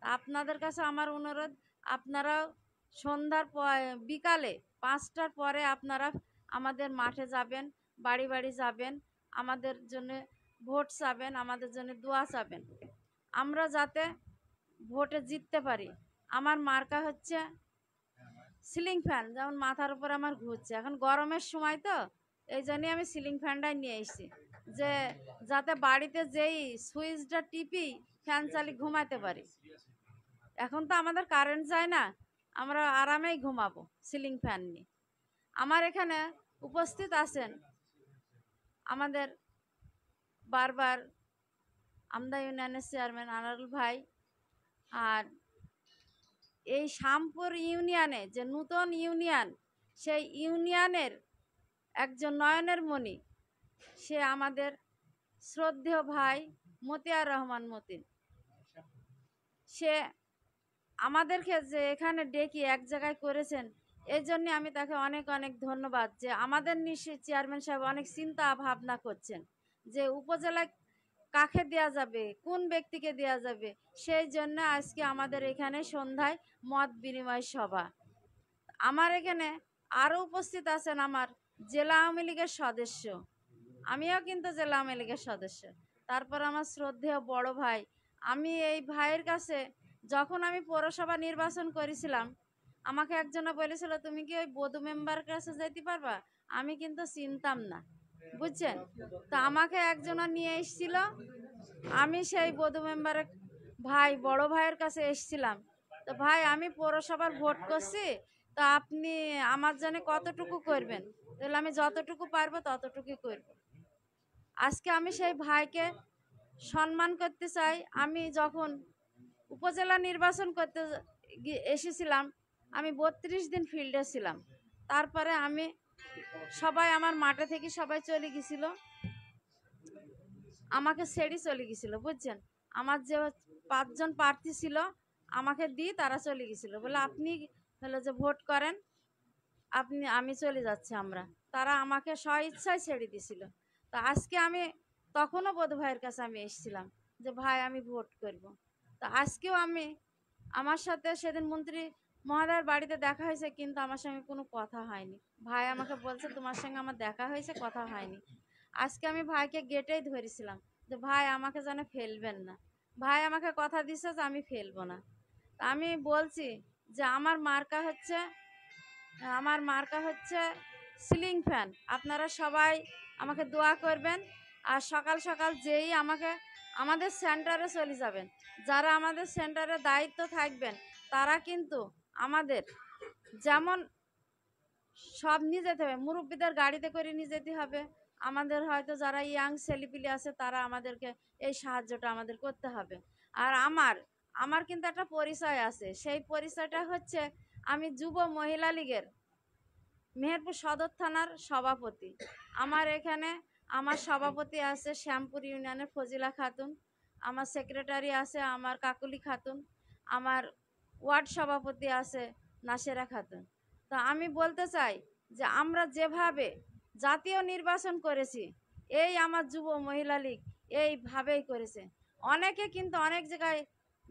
আপনাদের কাছে আমার অনুরোধ, আপনারাও সন্ধ্যার বিকালে 5টার পরে আপনারা আমাদের মাঠে যাবেন, বাড়ি বাড়ি যাবেন, আমাদের জন্য ভোট চাবেন, আমাদের জন্য দোয়া চাবেন, আমরা যাতে ভোটে জিততে পারি। আমার মার্কা হচ্ছে সিলিং ফ্যান, যেমন মাথার উপর আমার ঘুরছে, এখন গরমের সময় তো এই জন্যই আমি সিলিং ফ্যানটাই নিয়ে এসেছি, যে যাতে বাড়িতে যেই সুইচটা টিপি ফ্যান চালিয়ে ঘুমাতে পারি। এখন তো আমাদের কারেন্ট যায় না, আমরা আরামেই ঘুমাবো সিলিং ফ্যান নিয়ে। আমার এখানে উপস্থিত আছেন আমাদের বারবার আমদা ইউনিয়নের চেয়ারম্যান আনারুল ভাই, আর এই শ্যামপুর ইউনিয়নে যে নূতন ইউনিয়ন, সেই ইউনিয়নের একজন নয়নের মণি, সে আমাদের শ্রদ্ধেয় ভাই মতিয়ার রহমান মতিন। সে আমাদেরকে যে এখানে ডেকে এক জায়গায় করেছেন, এই জন্যে আমি তাকে অনেক অনেক ধন্যবাদ, যে আমাদের নিশ্চয়ই চেয়ারম্যান সাহেব অনেক চিন্তা ভাবনা করছেন যে উপজেলায় কাকে দেয়া যাবে, কোন ব্যক্তিকে দেয়া যাবে। সেই জন্য আজকে আমাদের এখানে সন্ধ্যায় মত বিনিময় সভা। আমার এখানে আরও উপস্থিত আছেন আমার জেলা আওয়ামী লীগের সদস্য, আমিও কিন্তু জেলা আওয়ামী লীগের সদস্য। তারপর আমার শ্রদ্ধেয় বড় ভাই, আমি এই ভাইয়ের কাছে যখন আমি পৌরসভা নির্বাচন করেছিলাম, আমাকে একজনে বলেছিল তুমি কি ওই বধূ মেম্বারের কাছে যেতে পারবা, আমি কিন্তু চিনতাম না, বুঝছেন। তো আমাকে একজনা নিয়ে এসেছিল, আমি সেই বধূ মেম্বারের ভাই বড় ভাইয়ের কাছে এসেছিলাম। তো ভাই আমি পৌরসভার ভোট করছি, তো আপনি আমার জন্য কতটুকু করবেন? তাহলে আমি যতটুকু পারবো ততটুকুই করব। আজকে আমি সেই ভাইকে সম্মান করতে চাই। আমি যখন উপজেলা নির্বাচন করতে এসেছিলাম, আমি 32 দিন ফিল্ডে ছিলাম। তারপরে আমি সবাই আমার মাঠে থেকে সবাই চলে গেছিল, আমাকে ছেড়ে চলে গেছিল, বুঝছেন। আমার যে 5 জন প্রার্থী ছিল আমাকে দিয়ে তারা চলে গেছিল, বলে আপনি হলো যে ভোট করেন, আমি চলে যাচ্ছি আমরা। তারা আমাকে স্ব ইচ্ছায় ছেড়ে দিয়েছিল। তো আজকে আমি তখনও বধূ ভাইয়ের কাছে আমি এসেছিলাম যে ভাই আমি ভোট করব। তো আজকেও আমার সাথে সেদিন মন্ত্রী মহোদয়ের বাড়িতে দেখা হয়েছে, কিন্তু আমার সঙ্গে কোনো কথা হয়নি। ভাই আমাকে বলছে তোমার সঙ্গে আমার দেখা হয়েছে, কথা হয়নি। আজকে আমি ভাইকে গেটেই ধরেছিলাম যে ভাই আমাকে যেন ফেলবেন না। ভাই আমাকে কথা দিছে যে আমি ফেলবো না। তা আমি বলছি যে আমার মার্কা হচ্ছে সিলিং ফ্যান। আপনারা সবাই আমাকে দোয়া করবেন, আর সকাল সকাল যেই আমাদের সেন্টারে চলে যাবেন। যারা আমাদের সেন্টারে দায়িত্ব থাকবেন তারা কিন্তু আমাদের যেমন সব নিয়ে যেতে হবে, মুরব্বীদের গাড়িতে করে নিয়ে যেতে হবে। আমাদের হয়তো যারা ইয়াং ছেলেপিলে আছে তারা আমাদেরকে এই সাহায্যটা আমাদের করতে হবে। আর আমার কিন্তু একটা পরিচয় আছে, সেই পরিচয়টা হচ্ছে আমি যুব মহিলা লীগের মেহেরপুর সদর থানার সভাপতি। আমার এখানে আমার সভাপতি আছে শ্যামপুর ইউনিয়নের ফজিলা খাতুন, আমার সেক্রেটারি আছে আমার কাকুলি খাতুন, আমার ওয়ার্ড সভাপতি আছে নাসেরা খাতুন। তো আমি বলতে চাই যে আমরা যেভাবে জাতীয় নির্বাচন করেছি, এই আমার যুব মহিলা লীগ এইভাবেই করেছে। অনেকে কিন্তু অনেক জায়গায়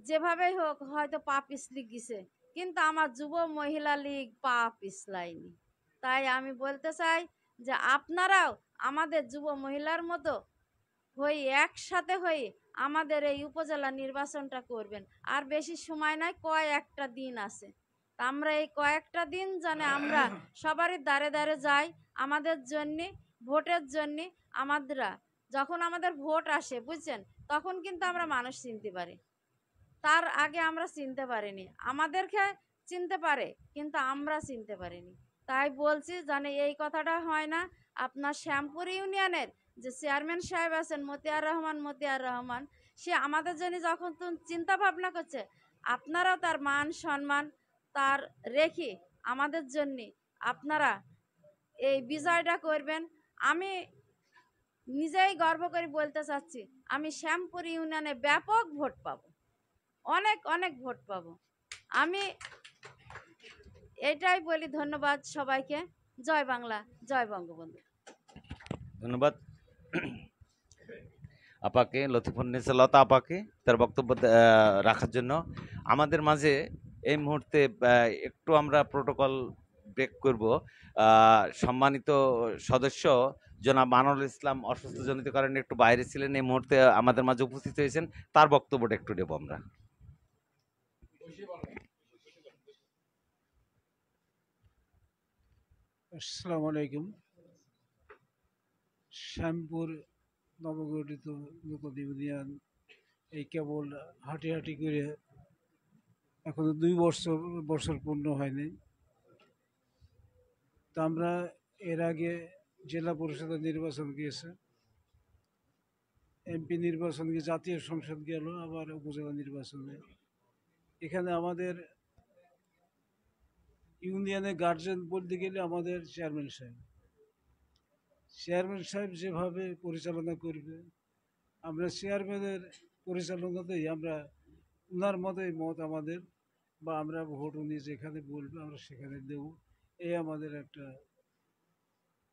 যেভাবেই হোক হয়তো পা পিছলি গেছে, কিন্তু আমার যুব মহিলা লীগ পা পিছলায়নি। তাই আমি বলতে চাই যে আপনারাও আমাদের যুব মহিলার মতো একসাথে হয়ে আমাদের এই উপজেলা নির্বাচনটা করবেন। আর বেশি সময় নাই, কয়েকটা দিন আছে। তা আমরা এই কয়েকটা দিন জানে আমরা সবারই দ্বারে দ্বারে যাই আমাদের জন্যে, ভোটের জন্যে। যখন আমাদের ভোট আসে বুঝছেন, তখন কিন্তু আমরা মানুষ চিনতে পারি, তার আগে আমরা চিনতে পারিনি। আমাদেরকে চিনতে পারে কিন্তু আমরা চিনতে পারিনি। তাই বলছি জানে এই কথাটা হয় না। আপনার শ্যামপুর ইউনিয়নের যে চেয়ারম্যান সাহেব আছেন মতিয়ার রহমান, সে আমাদের জন্য যখন চিন্তা ভাবনা করছে, আপনারাও তার মান সম্মান তার রেখে আমাদের জন্য আপনারা এই বিজয়টা করবেন। আমি নিজেই গর্ব করে বলতে চাচ্ছি, আমি শ্যামপুর ইউনিয়নে ব্যাপক ভোট পাবো, অনেক অনেক ভোট পাবো। আমি এটাই বলি। ধন্যবাদ সবাইকে। জয় বাংলা, জয় বঙ্গবন্ধু। ধন্যবাদ আপাকে, লতিফুন্নেসা লতা আপাকে তার বক্তব্য রাখার জন্য। আমাদের মাঝে এই মুহূর্তে একটু আমরা প্রোটোকল ব্রেক করব। সম্মানিত সদস্য জনাব আনোয়ারুল ইসলাম অসুস্থজনিত কারণে একটু বাইরে ছিলেন, এই মুহূর্তে আমাদের মাঝে উপস্থিত হয়েছেন, তার বক্তব্যটা একটু নেব আমরা। আসসালামু আলাইকুম। শ্যামপুর নবগঠিত নতুন ইউনিয়ন এই কেবল হাঁটি হাঁটি করে এখনো 2 বছর পূর্ণ হয়নি। তা আমরা এর আগে জেলা পরিষদের নির্বাচন গিয়েছে, এমপি নির্বাচন গিয়ে, জাতীয় সংসদ গেল, আবার উপজেলা নির্বাচনে। এখানে আমাদের ইউনিয়নে গার্জেন বলতে গেলে আমাদের চেয়ারম্যান সাহেব যেভাবে পরিচালনা করবে, আমরা চেয়ারম্যানের পরিচালনাতেই আমরা ওনার মতোই মত আমাদের, বা আমরা ভোট উনি যেখানে বলবে আমরা সেখানে দেব। এই আমাদের একটা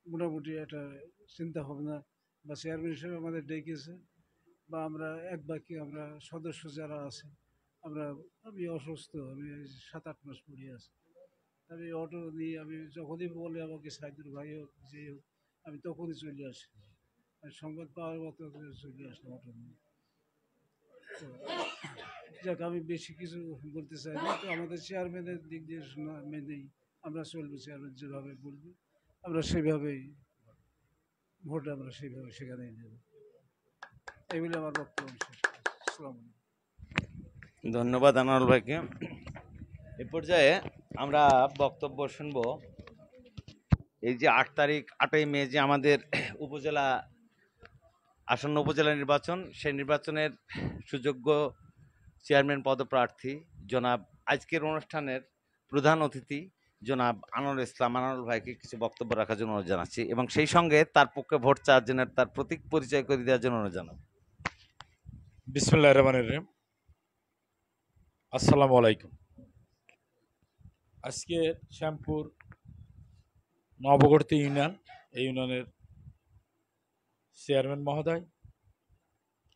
মোটামুটি একটা চিন্তা ভাবনা, বা চেয়ারম্যান হিসেবে আমাদের ডেকেছে, বা আমরা এক বাক্যে আমরা সদস্য যারা আছে আমি অসুস্থ, আমি 7-8 মাস পড়ে আছি। আমি অটো নিয়ে আমি যখনই বলে আমাকে সাইদুর ভাই হোক যে হোক, আমি তখনই চলে আসি, আমি সংবাদ পাওয়ার মতো চলে আসলাম অটো নিয়ে। তো যাক, আমি বেশি কিছু বলতে চাই না। তো আমাদের চেয়ারম্যানের দিক দিয়ে মেনেই আমরা চলবো, চেয়ারম্যান যেভাবে বলবে আমরা সেভাবেই ভোট আমরা সেইভাবে সেখানেই দেব। এই বলে আমার বক্তব্য শেষ করছি। আসসালামু আলাইকুম। ধন্যবাদ আনোয়ার ভাইকে। এ পর্যায়ে আমরা বক্তব্য শুনব। এই যে 8ই মে যে আমাদের আসন্ন উপজেলা নির্বাচন, সেই নির্বাচনের সুযোগ্য চেয়ারম্যান পদপ্রার্থী জনাব আজকের অনুষ্ঠানের প্রধান অতিথি জনাব আনোয়ারুল ইসলাম ভাইকে কিছু বক্তব্য রাখার জন্য অনুরোধ জানাচ্ছি, এবং সেই সঙ্গে তার পক্ষে ভোট চাওয়ার জন্য তার প্রতীক পরিচয় করে দেওয়ার জন্য অনুরোধ জানাব। বিসমিল্লাহির রহমানির রহিম। আসসালামু আলাইকুম। আজকে শ্যামপুর নবগঠিত ইউনিয়ন, এই ইউনিয়নের চেয়ারম্যান মহোদয়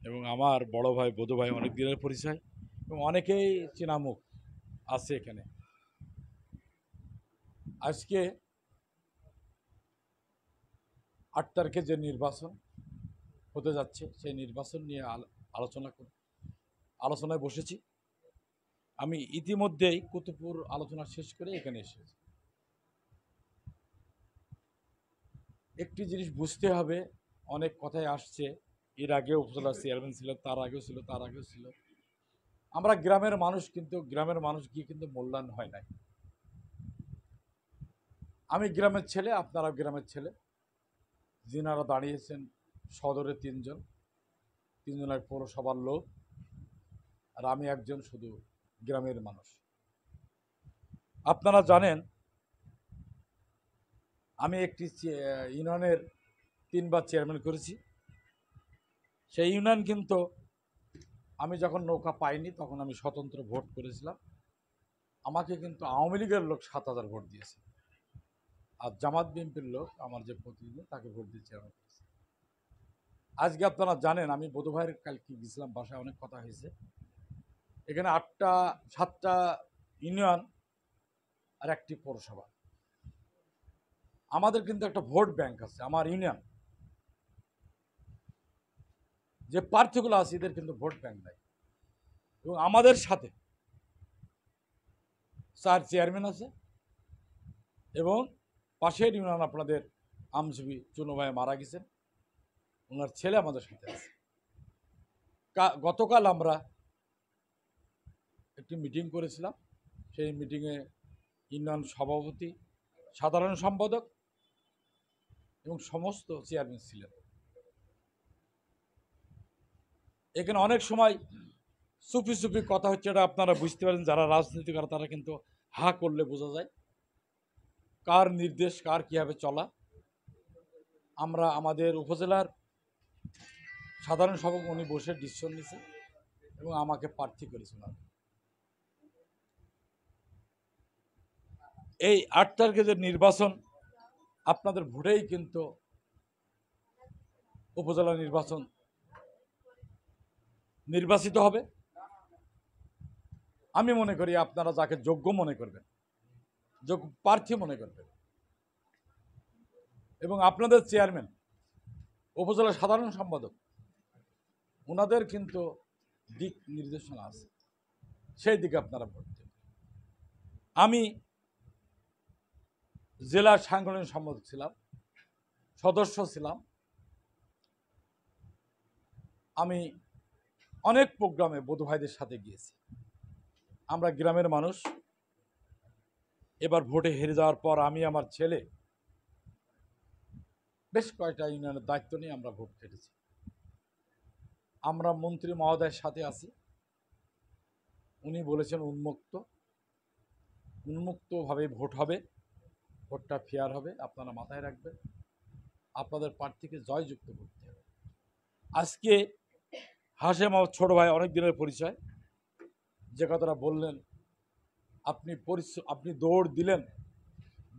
এবং আমার বড় ভাই বধু ভাই অনেক দিনের পরিচয় এবং অনেকেই চেনামুখ আছে এখানে। আজকে 8 তারিখে যে নির্বাচন হতে যাচ্ছে, সেই নির্বাচন নিয়ে আলোচনায় বসেছি। আমি ইতিমধ্যেই কুতুবপুর আলোচনা শেষ করে এখানে এসেছি। একটি জিনিস বুঝতে হবে, অনেক কথাই আসছে, এর আগেও উপজেলা চেয়ারম্যান ছিল, তার আগেও ছিল, তার আগেও ছিল। আমরা গ্রামের মানুষ, কিন্তু গ্রামের মানুষ গিয়ে কিন্তু মূল্যায়ন হয় নাই। আমি গ্রামের ছেলে, আপনারা গ্রামের ছেলে। যিনারা দাঁড়িয়েছেন সদরে 3 জন, 3 জনের পৌরসভার লোক, আর আমি একজন শুধু গ্রামের মানুষ। আপনারা জানেন আমি একটি ইউনিয়নের 3 বার চেয়ারম্যান করেছি। সেই ইউনিয়ন কিন্তু আমি যখন নৌকা পাইনি তখন আমি স্বতন্ত্র ভোট করেছিলাম। আমাকে কিন্তু আওয়ামী লীগের লোক 7000 ভোট দিয়েছে, আর জামাত বিএনপির লোক আমার যে প্রতিনিধি তাকে ভোট দিয়ে চেয়ারম্যান করেছে। আজকে আপনারা জানেন আমি বধু ভাইয়ের কালকে গেছিলাম, বাসায় অনেক কথা হয়েছে। এখানে 7টা ইউনিয়ন আর একটি পৌরসভা। আমাদের কিন্তু একটা ভোট ব্যাংক আছে। আমার ইউনিয়ন যে প্রার্থীগুলো আছে এদের কিন্তু ভোট ব্যাংক নাই, এবং আমাদের সাথে 4 চেয়ারম্যান আছে এবং পাশের ইউনিয়ন আপনাদের আমজুবি চুনু ভাই মারা গেছেন, ওনার ছেলে আমাদের সাথে আছে। গতকাল আমরা একটি মিটিং করেছিলাম, সেই মিটিংয়ে ইউনিয়ন সভাপতি, সাধারণ সম্পাদক এবং সমস্ত চেয়ারম্যান ছিলেন। এখানে অনেক সময় চুপি চুপি কথা হচ্ছে, এটা আপনারা বুঝতে পারেন যারা রাজনীতি করে তারা কিন্তু হা করলে বোঝা যায় কার নির্দেশ কার কীভাবে চলা। আমরা আমাদের উপজেলার সাধারণ সভাপতি উনি বসে ডিসিশন নিয়েছে এবং আমাকে প্রার্থী করেছেন। এই 8 তারিখে যে নির্বাচন আপনাদের ভোটেই কিন্তু উপজেলা নির্বাচন নির্বাচিত হবে। আমি মনে করি আপনারা যাকে যোগ্য মনে করবেন, যোগ্য প্রার্থী মনে করবেন এবং আপনাদের চেয়ারম্যান, উপজেলা সাধারণ সম্পাদক, ওনাদের কিন্তু দিক নির্দেশনা আছে, সেই দিকে আপনারা ভোট দেবেন। আমি জেলার সাংগঠনিক সম্পাদক ছিলাম, সদস্য ছিলাম। আমি অনেক প্রোগ্রামে বধূ ভাইদের সাথে গিয়েছি। আমরা গ্রামের মানুষ, এবার ভোটে হেরে যাওয়ার পর আমি আমার ছেলে বেশ কয়েকটা ইউনিয়নের দায়িত্ব নিয়ে আমরা ভোট কেটেছি। আমরা মন্ত্রী মহোদয়ের সাথে আছি, উনি বলেছেন উন্মুক্তভাবে ভোট হবে, ভোটটা ফেয়ার হবে। আপনারা মাথায় রাখবেন, আপনাদের প্রার্থীকে জয়যুক্ত করতে হবে। আজকে হাশেম আমার ছোট ভাই, অনেক দিনের পরিচয়, যে কথাটা বললেন, আপনি দৌড় দিলেন,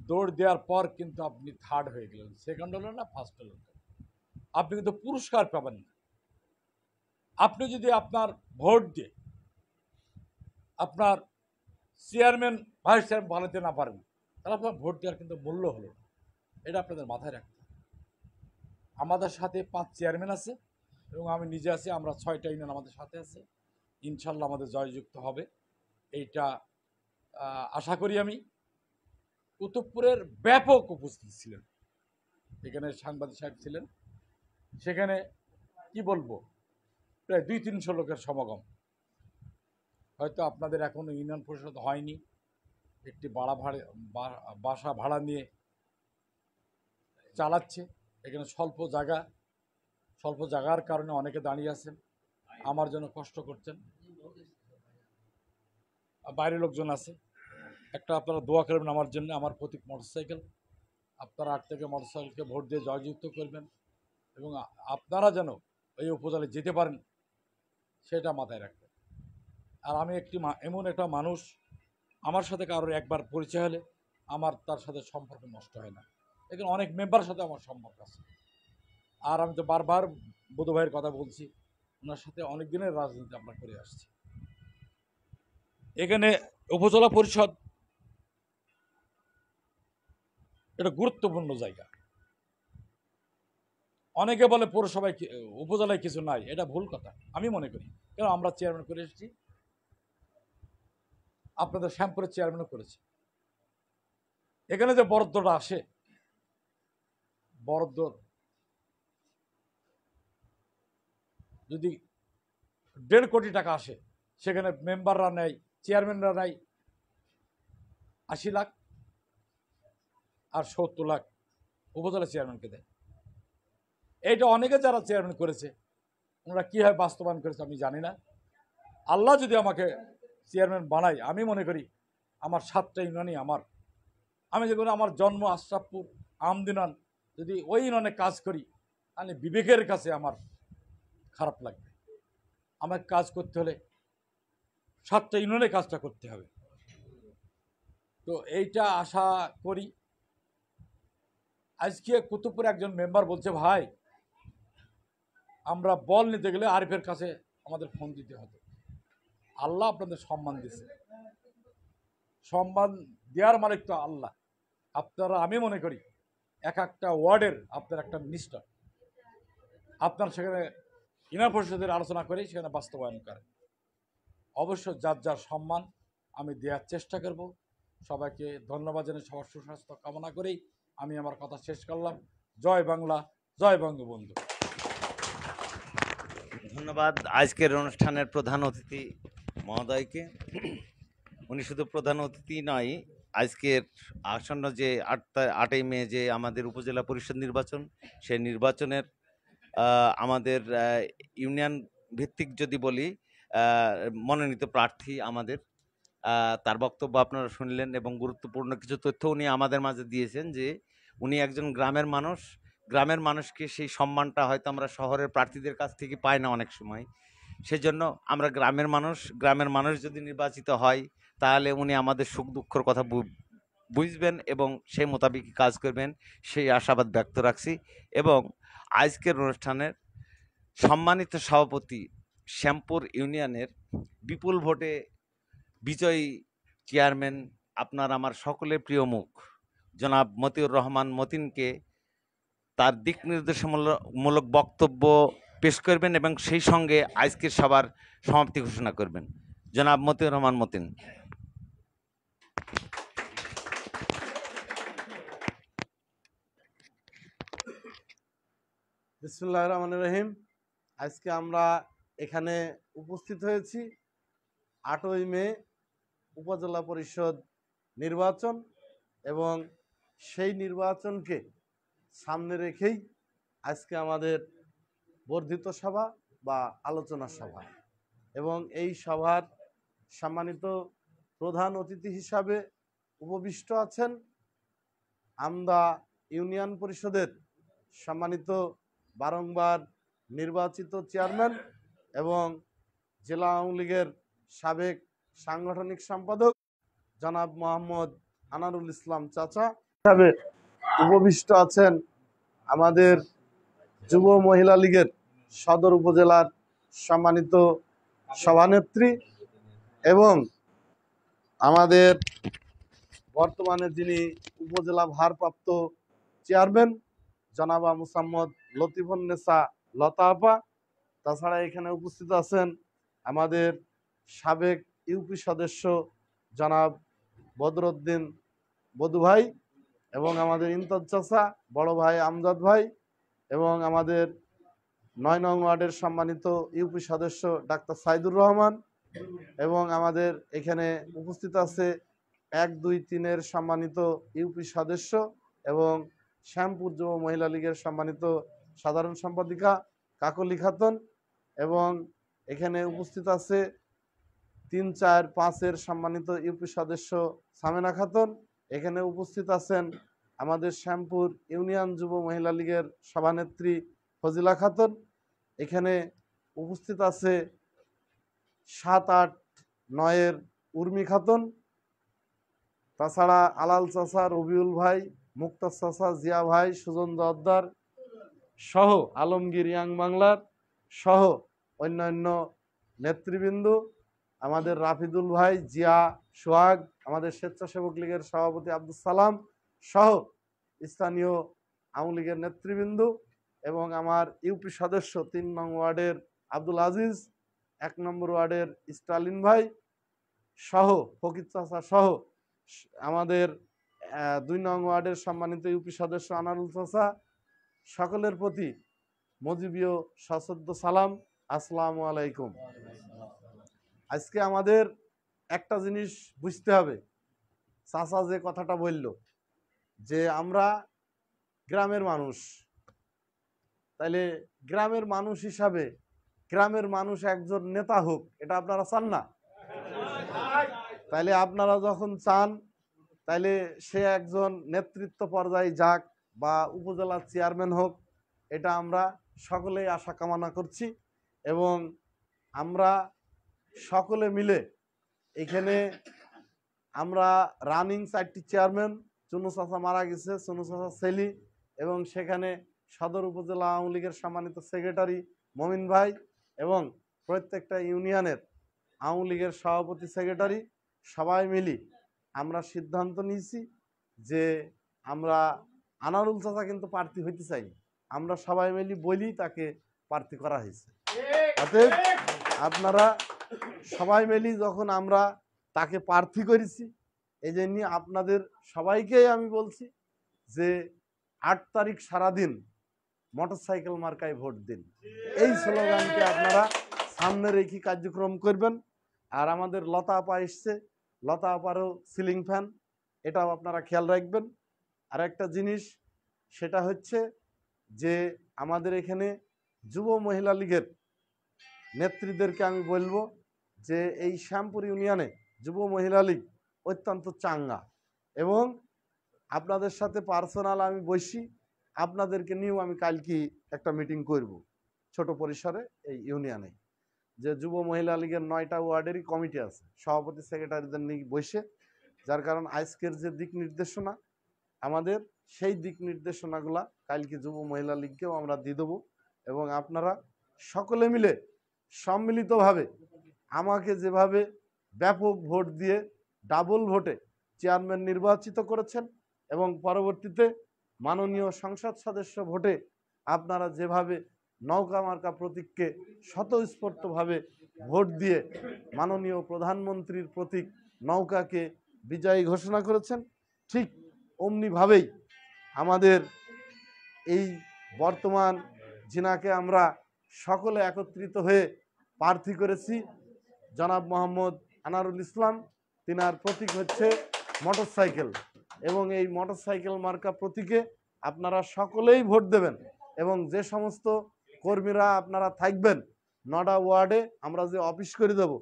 দৌড় দেওয়ার পর কিন্তু আপনি থার্ড হয়ে গেলেন, সেকেন্ড হলেন না, ফার্স্ট হলেন, আপনি কিন্তু পুরস্কার পাবেন না। আপনি যদি আপনার ভোট দিয়ে আপনার চেয়ারম্যান ভাইস চেয়ারম্যান বানাতে না পারেন, তাহলে আপনার ভোট দেওয়ার কিন্তু মূল্য হলো না। এটা আপনাদের মাথায় রাখতে হবে। আমাদের সাথে 5 চেয়ারম্যান আছে এবং আমি নিজে আছি, আমরা 6টা ইউনিয়ন আমাদের সাথে আছে। ইনশাল্লাহ আমাদের জয়যুক্ত হবে, এইটা আশা করি আমি। কুতুবপুরের ব্যাপক উপস্থিত ছিলেন, এখানে সাংবাদিক সাহেব ছিলেন, সেখানে কি বলবো, প্রায় 200-300 লোকের সমাগম। হয়তো আপনাদের এখনো ইউনিয়ন পরিষদ হয়নি, একটি বাসা ভাড়া নিয়ে চালাচ্ছে। এখানে স্বল্প জায়গার কারণে অনেকে দাঁড়িয়ে আছেন, আমার জন্য কষ্ট করছেন। বাইরের লোকজন আছে, একটা আপনারা দোয়া করবেন আমার জন্য, আমার প্রতীক মোটরসাইকেল। আপনারা 8 থেকে মোটরসাইকেলকে ভোট দিয়ে জয়যুক্ত করবেন এবং আপনারা যেন এই উপজেলায় যেতে পারেন সেটা মাথায় রাখবেন। আর আমি এমন একটা মানুষ, আমার সাথে কারোর একবার পরিচয় হলে আমার তার সাথে সম্পর্ক নষ্ট হয় না। এখানে অনেক মেম্বারের সাথে আমার সম্পর্ক আছে। আর আমি তো বারবার বধূ ভাইয়ের কথা বলছি, ওনার সাথে অনেক দিনের রাজনীতি আমরা করে আসছি। এখানে উপজেলা পরিষদ এটা গুরুত্বপূর্ণ জায়গা। অনেকে বলে পৌরসভায় উপজেলায় কিছু নাই, এটা ভুল কথা আমি মনে করি। কেন, আমরা চেয়ারম্যান করে এসেছি, আপনাদের শ্যামপুরের চেয়ারম্যানও করেছি। এখানে যে বরাদ্দটা আসে, বরাদ্দ যদি 1.5 কোটি টাকা আসে, সেখানে মেম্বাররা নেয়, চেয়ারম্যানরা নেয় 80 লাখ, আর 70 লাখ উপজেলা চেয়ারম্যানকে দেয়। এইটা অনেকে যারা চেয়ারম্যান করেছে ওনারা কীভাবে বাস্তবায়ন করেছে আমি জানি না। আল্লাহ যদি আমাকে চেয়ারম্যান বানায়, আমি মনে করি আমার 7টা ইউনিয়নই আমার। আমি যেগুলো আমার জন্ম আশরাফপুর আমদিনান, যদি ওই ইউনিয়নে কাজ করি তাহলে বিবেকের কাছে আমার খারাপ লাগবে। আমাকে কাজ করতে হলে 7টা ইউনিয়নে কাজটা করতে হবে। তো এইটা আশা করি। আজকে কুতুবপুরে একজন মেম্বার বলছে, ভাই আমরা বল নিতে গেলে আরিফের কাছে আমাদের ফোন দিতে হতো। আল্লাহ আপনাদের সম্মান দিয়েছে, সম্মান দেওয়ার মালিক তো আল্লাহ। আপনারা, আমি মনে করি এক একটা ওয়ার্ডের আপনার একটা মিনিস্টার, আপনার সেখানে ইউনিয়ন পরিষদের আলোচনা করে সেখানে বাস্তবায়ন করেন। অবশ্য যার যার সম্মান আমি দেওয়ার চেষ্টা করব, সবাইকে ধন্যবাদ জানিয়ে সবার সুস্বাস্থ্য কামনা করেই আমি আমার কথা শেষ করলাম। জয় বাংলা, জয় বঙ্গবন্ধু। ধন্যবাদ আজকের অনুষ্ঠানের প্রধান অতিথি মহোদয়কে। উনি শুধু প্রধান অতিথি নয়, আজকের আসন্ন যে 8ই মে যে আমাদের উপজেলা পরিষদ নির্বাচন, সেই নির্বাচনের আমাদের ইউনিয়ন ভিত্তিক যদি বলি মনোনীত প্রার্থী আমাদের, তার বক্তব্য আপনারা শুনলেন এবং গুরুত্বপূর্ণ কিছু তথ্য উনি আমাদের মাঝে দিয়েছেন যে উনি একজন গ্রামের মানুষ। গ্রামের মানুষকে সেই সম্মানটা হয়তো আমরা শহরের প্রার্থীদের কাছ থেকে পাই না অনেক সময়। সেজন্য আমরা গ্রামের মানুষ যদি নির্বাচিত হয় তাহলে উনি আমাদের সুখ দুঃখের কথা বুঝবেন এবং সেই মোতাবেক কাজ করবেন, সেই আশাবাদ ব্যক্ত রাখছি। এবং আজকের অনুষ্ঠানের সম্মানিত সভাপতি শ্যামপুর ইউনিয়নের বিপুল ভোটে বিজয়ী চেয়ারম্যান, আপনার আমার সকলের প্রিয় মুখ জনাব মতিউর রহমান মতিনকে তার দিক নির্দেশমূলক বক্তব্য পেশ করবেন এবং সেই সঙ্গে আজকের সবার সমাপ্তি ঘোষণা করবেন। জনাব মতিউর রহমান মতিন। বিসমিল্লাহির রহমানির রহিম। আজকে আমরা এখানে উপস্থিত হয়েছি 8ই মে উপজেলা পরিষদ নির্বাচন এবং সেই নির্বাচনকে সামনে রেখেই আজকে আমাদের বর্ধিত সভা বা আলোচনা সভা। এবং এই সভার সম্মানিত প্রধান অতিথি হিসাবে উপবিষ্ট আছেন আমদা ইউনিয়ন পরিষদের সম্মানিত বারংবার নির্বাচিত চেয়ারম্যান এবং জেলা আওয়ামী লীগের সাবেক সাংগঠনিক সম্পাদক জনাব মোহাম্মদ আনারুল ইসলাম চাচা হিসাবে উপবিষ্ট আছেন আমাদের যুব মহিলা লীগের সদর উপজেলার সম্মানিত সভানেত্রী এবং আমাদের বর্তমানে যিনি উপজেলা ভারপ্রাপ্ত চেয়ারম্যান জনাবা মুসাম্মদ লতিফুন্নেসা লতা আপা। তাছাড়া এখানে উপস্থিত আছেন আমাদের সাবেক ইউপি সদস্য জনাব বদরুদ্দিন বদু ভাই এবং আমাদের ইমতাজ চাচা, বড় ভাই আমজাদ ভাই এবং আমাদের 9 নং ওয়ার্ডের সম্মানিত ইউপি সদস্য ডাক্তার সাইদুর রহমান এবং আমাদের এখানে উপস্থিত আছে 1, 2, 3-এর সম্মানিত ইউপি সদস্য এবং শ্যামপুর যুব মহিলা লীগের সম্মানিত সাধারণ সম্পাদিকা কাকলি খাতুন এবং এখানে উপস্থিত আছে 3, 4, 5-এর সম্মানিত ইউপি সদস্য সামেনা খাতুন। এখানে উপস্থিত আছেন আমাদের শ্যামপুর ইউনিয়ন যুব মহিলা লীগের সভানেত্রী ফজিলা খাতুন। এখানে উপস্থিত আছে 7, 8, 9-এর উর্মি খাতুন। তাছাড়া আলাল চাচা, রবিউল ভাই, মুক্তার চাচা, জিয়া ভাই, সুজন জর্দার সহ আলমগীর ইয়াং বাংলার সহ অন্যান্য নেতৃবৃন্দ, আমাদের রাফিদুল ভাই, জিয়া, সোহাগ, আমাদের স্বেচ্ছাসেবক লীগের সভাপতি আব্দুল সালাম সহ স্থানীয় আওয়ামী লীগের নেতৃবৃন্দ এবং আমার ইউপি সদস্য 3 নং ওয়ার্ডের আব্দুল আজিজ, 1 নম্বর ওয়ার্ডের স্টালিন ভাই সহ ফকির চাচা সহ আমাদের 2 নং ওয়ার্ডের সম্মানিত ইউপি সদস্য আনারুল চাচা, সকলের প্রতি মজিবীয় সশ্রদ্ধ সালাম, আসসালামু আলাইকুম। আজকে আমাদের একটা জিনিস বুঝতে হবে, চাচা যে কথাটা বলল যে আমরা গ্রামের মানুষ, তাইলে গ্রামের মানুষ হিসাবে গ্রামের মানুষ একজন নেতা হোক, এটা আপনারা চান না? তাইলে আপনারা যখন চান তাইলে সে একজন নেতৃত্ব পর্যায়ে যাক বা উপজেলা চেয়ারম্যান হোক, এটা আমরা সকলেই আশা কামনা করছি। এবং আমরা সকলে মিলে এখানে আমরা রানিং 4টি চেয়ারম্যান, চুনু চাচা মারা গেছে, চুনু চাচা সেলি এবং সেখানে সদর উপজেলা আওয়ামী লীগের সম্মানিত সেক্রেটারি মমিন ভাই এবং প্রত্যেকটা ইউনিয়নের আওয়ামী লীগের সভাপতি সেক্রেটারি সবাই মিলি আমরা সিদ্ধান্ত নিয়েছি যে আমরা আনারুল চাচা কিন্তু প্রার্থী হইতে চাই, আমরা সবাই মিলি বলি তাকে প্রার্থী করা হয়েছে। অতএব আপনারা সবাই মিলি যখন আমরা তাকে প্রার্থী করেছি এই জন্য আপনাদের সবাইকেই আমি বলছি যে 8 তারিখ সারাদিন মোটরসাইকেল মার্কায় ভোট দিন, এই স্লোগানকে আপনারা সামনে রেখে কার্যক্রম করবেন। আর আমাদের লতা আপা এসছে, লতা আপারও সিলিং ফ্যান, এটাও আপনারা খেয়াল রাখবেন। আর একটা জিনিস সেটা হচ্ছে যে আমাদের এখানে যুব মহিলা লীগের নেত্রীদেরকে আমি বলবো যে এই শ্যামপুর ইউনিয়নে যুব মহিলা লীগ অত্যন্ত চাঙ্গা, এবং আপনাদের সাথে পার্সোনাল আমি বসি, আপনাদেরকে নিয়েও আমি কালকে একটা মিটিং করব ছোট পরিসরে এই ইউনিয়নে। যে যুব মহিলা লীগের 9টা ওয়ার্ডেরই কমিটি আছে, সভাপতি সেক্রেটারিদের নিয়ে বসে, যার কারণ আজকের যে দিক নির্দেশনা আমাদের, সেই দিক নির্দেশনাগুলা কালকে যুব মহিলা লীগকেও আমরা দিয়ে দেবো। এবং আপনারা সকলে মিলে সম্মিলিতভাবে আমাকে যেভাবে ব্যাপক ভোট দিয়ে ডাবল ভোটে চেয়ারম্যান নির্বাচিত করেছেন, এবং পরবর্তীতে মাননীয় সংসদ সদস্য ভোটে আপনারা যেভাবে নৌকা মার্কা প্রতীককে স্বতঃস্ফূর্তভাবে ভোট দিয়ে মাননীয় প্রধানমন্ত্রীর প্রতীক নৌকাকে বিজয়ী ঘোষণা করেছেন, ঠিক অমনিভাবেই আমাদের এই বর্তমান যিনাকে আমরা সকলে একত্রিত হয়ে প্রার্থী করেছি জনাব মোহাম্মদ আনারুল ইসলাম, তিনার প্রতীক হচ্ছে মোটরসাইকেল, এবং এই মোটরসাইকেল মার্কা প্রতীকে আপনারা সকলেই ভোট দেবেন। এবং যে সমস্ত কর্মীরা আপনারা থাকবেন 9টা ওয়ার্ডে আমরা যে অফিস করে দেব,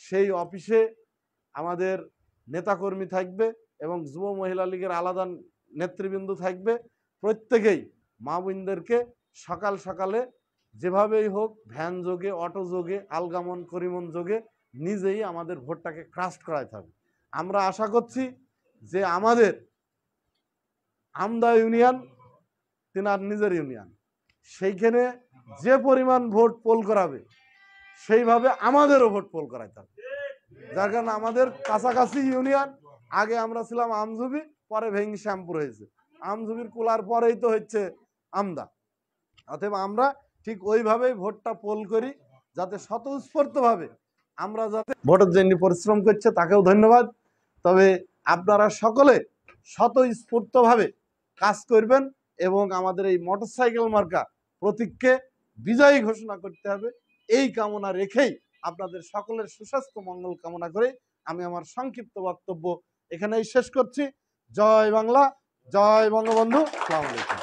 সেই অফিসে আমাদের নেতাকর্মী থাকবে এবং যুব মহিলা লীগের আলাদা নেতৃবৃন্দ থাকবে। প্রত্যেকেই মা বোনদেরকে সকাল সকালে যেভাবেই হোক ভ্যান যোগে, অটো যোগে, আলগামন করিমন যোগে নিজেই আমাদের ভোটটাকে ক্রাস্ট করাইতে হবে। আমরা আশা করছি যে আমাদের আমদা ইউনিয়ন তিনার নিজের ইউনিয়ন, সেইখানে যে পরিমাণ ভোট পোল করাবে সেইভাবে আমাদেরও ভোট পোল করাইতে হবে। যার কারণে আমাদের কাছাকাছি ইউনিয়ন, আগে আমরা ছিলাম আমজুবি, পরে ভেঙ্গি শ্যামপুর হয়েছে, আমজুবির কুলার পরেই তো হচ্ছে আমদা। অতএব আমরা ঠিক ওইভাবেই ভোটটা পোল করি, যাতে স্বতঃস্ফূর্তভাবে আমরা যাতে ভোটের জন্য পরিশ্রম করছে তাকেও ধন্যবাদ। তবে আপনারা সকলে স্বতঃস্ফূর্তভাবে কাজ করবেন এবং আমাদের এই মোটরসাইকেল মার্কা প্রতীককে বিজয়ী ঘোষণা করতে হবে, এই কামনা রেখেই আপনাদের সকলের সুস্বাস্থ্য মঙ্গল কামনা করে আমি আমার সংক্ষিপ্ত বক্তব্য এখানেই শেষ করছি। জয় বাংলা, জয় বঙ্গবন্ধু, আসসালামু আলাইকুম।